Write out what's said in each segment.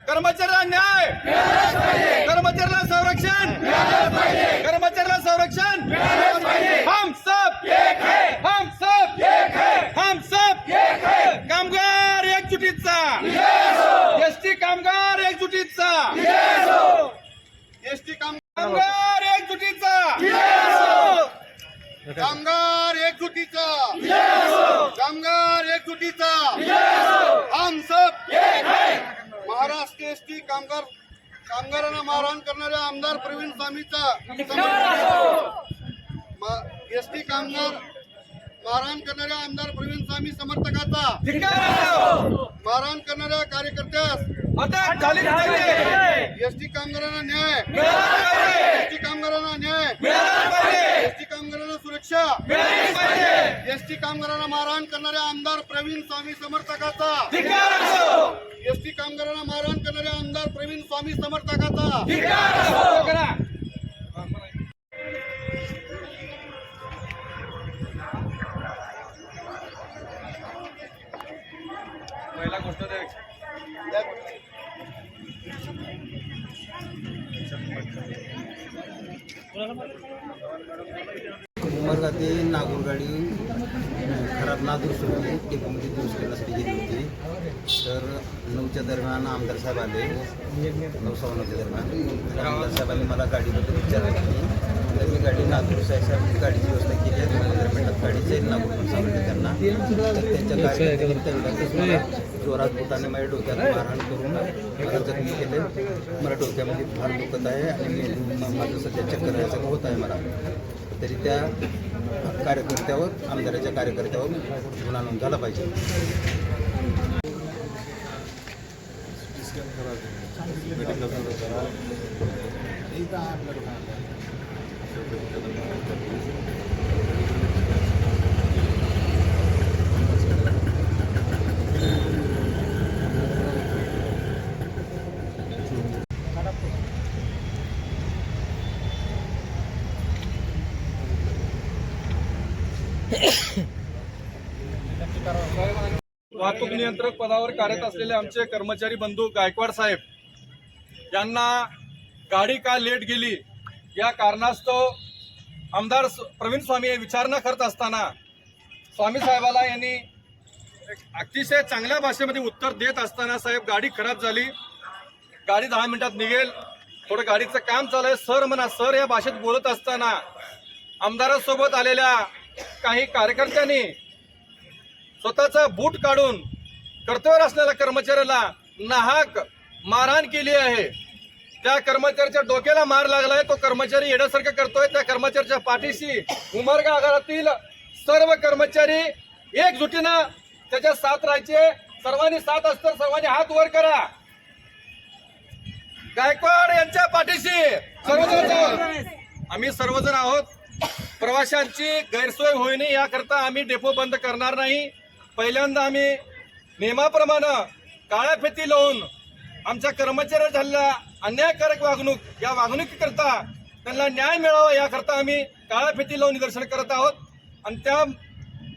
कर्मचाऱ्यांना न्याय, कर्मचाऱ्यांना संरक्षण, कर्मचाऱ्यांना संरक्षण, हम सब एक है, हम सब एक है, हम सब एक है. कामगार एकजुटीचा, एसटी कामगार एकजुटीचा, एसटी कामगार एकजुटीचा, कामगार एकजुटीचा, कामगार एकजुटीचा, हम सब एक है. महाराष्ट्र एसटी कामगारांना मारहाण करणाऱ्या आमदार प्रवीण स्वामीचा, एसटी कामगार मारहाण करणाऱ्या आमदार प्रवीण स्वामी समर्थकाचा, मारहाण करणाऱ्या कार्यकर्त्यास अटक झाली पाहिजे. एसटी कामगारांना न्याय, एसटी कामगारांना न्याय, एसटी कामगारांना सुरक्षा, एसटी कामगारांना मारहाण करणाऱ्या आमदार प्रवीण स्वामी समर्थकाचा, एसटी कामगारांना मारहाण करणाऱ्या आमदार प्रवीण स्वामी समर्थकाचा. पहिला गोष्ट उमरगा ते नागूर गाडी खराब नागूर सोडून डेपोमध्ये पोस्ट करण्यासाठी गेली होती. तर 9च्या दरम्यान आमदार साहेब आले, 9:15च्या दरम्यान आमदार साहेबांनी मला गाडीबद्दल विचारलं की तर मी गाडी नागपूर साहेब गाडीची व्यवस्था केली आहे. 15 मिनिटात गाडी जाईल नागपूर सांगितलं त्यांना. तर त्यांच्या कार्यकर्त्यांनी जोरात बोटाने माझ्या डोक्यात मारहाण करून मला जखमी केले. मला डोक्यामध्ये फार दुखत आहे आणि माझं सध्या चक्कर यायचं होत आहे मला. तरी त्या कार्यकर्त्यावर, आमदाराच्या कार्यकर्त्यावर गुन्हा नोंद झाला पाहिजे. वाहतूक नियंत्रक पदावर कार्यरत असलेले आमचे कर्मचारी बंधू गायकवाड साहेब यांना गाडी का लेट गेली या कारणास्तव आमदार प्रवीण स्वामी विचारणा करत असताना स्वामी साहेबाला यांनी अतिशय चांगल्या भाषेमध्ये उत्तर देत असताना, साहेब गाडी खराब झाली, गाडी 10 मिनिटात निघेल, थोडं गाडीचं काम चालू आहे सर म्हणा. सर या भाषेत बोलत असताना आमदारासोबत आलेल्या काही कार्यकर्त्यांनी स्वतःचा बूट काढून कर्तव्यावर असलेल्या कर्मचाऱ्याला नाहक मारहाण केली आहे. त्या कर्मचाऱ्याच्या डोक्याला मार लागलाय. तो कर्मचारी येण्यासारखं करतोय. त्या कर्मचाऱ्याच्या पाठीशी उमरगा आगारातील सर्व कर्मचारी एकजुटीनं त्याच्या साथ राहायचे. सर्वांनी साथ असतं, सर्वांनी हात वर करा. गायकवाड यांच्या पाठीशी सर्वजण आम्ही सर्वजण आहोत. प्रवाशांची गैरसोय होऊ नये याकरता आम्ही डेपो बंद करणार नाही. पहिल्यांदा आम्ही नियमाप्रमाणे काळ्या फेती लावून आमच्या कर्मचाऱ्यावर झालेल्या अन्यायकारक वागणूक या वागणुकीकरता त्यांना न्याय मिळावा याकरता आम्ही काळ्या फेती लावून निदर्शन करत आहोत. आणि त्या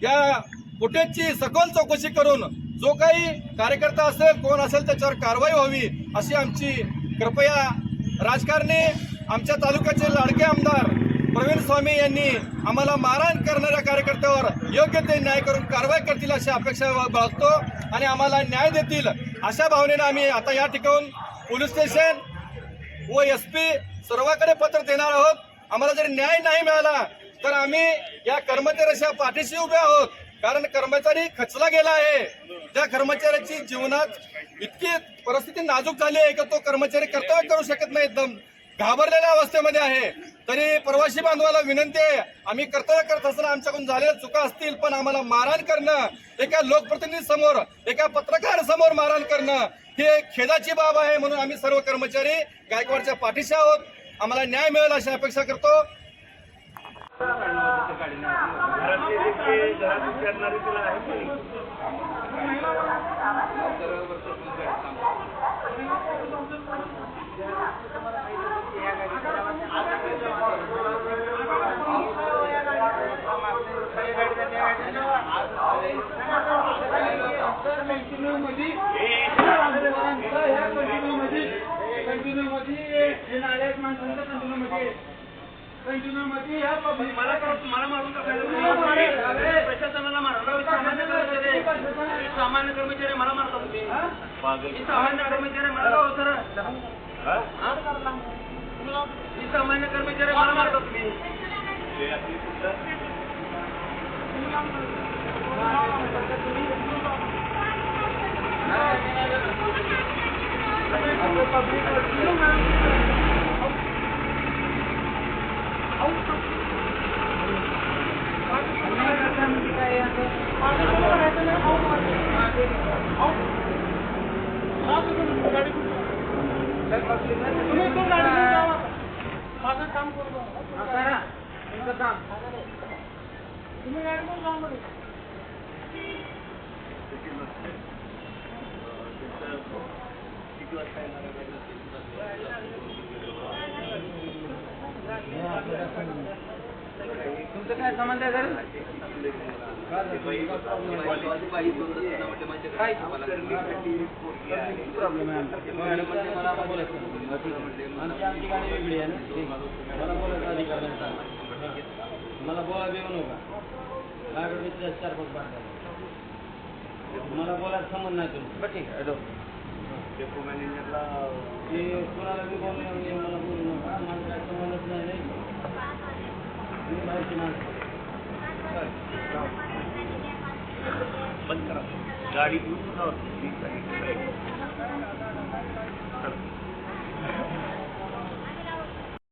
या फुटेजची सखोल चौकशी करून जो काही कार्यकर्ता असेल, कोण असेल, त्याच्यावर कारवाई व्हावी अशी आमची कृपया राजकारणी आमच्या तालुक्याचे लाडके आमदार प्रवीण स्वामी यांनी आम्हाला मारहाण करणाऱ्या कार्यकर्त्यावर योग्य ते न्याय करून कारवाई करतील अशी अपेक्षा बाळगतो आणि आम्हाला न्याय देतील अशा भावनेने आम्ही आता या ठिकाणी पोलीस स्टेशन व SP सर्वांकडे पत्र देणार आहोत. आम्हाला जर न्याय नाही मिळाला तर आम्ही या कर्मचाऱ्याच्या पाठीशी उभे आहोत. कारण कर्मचारी खचला गेला आहे. त्या कर्मचाऱ्याची जीवनात इतकी परिस्थिती नाजूक झाली आहे की तो कर्मचारी कर्तव्य करू शकत नाही, एकदम घाबरलेल्या अवस्थेमध्ये आहे. तरी प्रवासी बांधवाला विनंती आहे, आम्ही कर्तव्य करत असताना आमच्याकडून झालेल्या चुका असतील, पण आम्हाला मारहाण करणं, एका लोकप्रतिनिधी समोर, एका पत्रकार समोर मारहाण करणं हे खेदाची बाब आहे. म्हणून आम्ही सर्व कर्मचारी गायकवाडच्या पाठीशी आहोत. आम्हाला न्याय मिळेल अशी अपेक्षा करतो. कंटिन्यू मध्ये प्रशासनाला मारा सामान्य कर्मचारी मला मारता तुम्ही सामान्य कर्मचारी मला सर सामान्य कर्मचारी मला मारता तुम्ही तुमचं काय संबंध आहे सर प्रॉब्लेम आहे आमची गाडी वेगळी आहे ना मला बोलायचा अधिकार नाही मला बोला देऊ नका गाडी 4-5 बार मला बोलायचा संबंध नाही तुम्ही बरं ठीक आहे डेपो मॅनेजरला ते कोणाला बी बोलणं मला बोलू नका माझा काय संबंधच नाही मी बाहेरची माणसं बंद करा गाडी घेऊन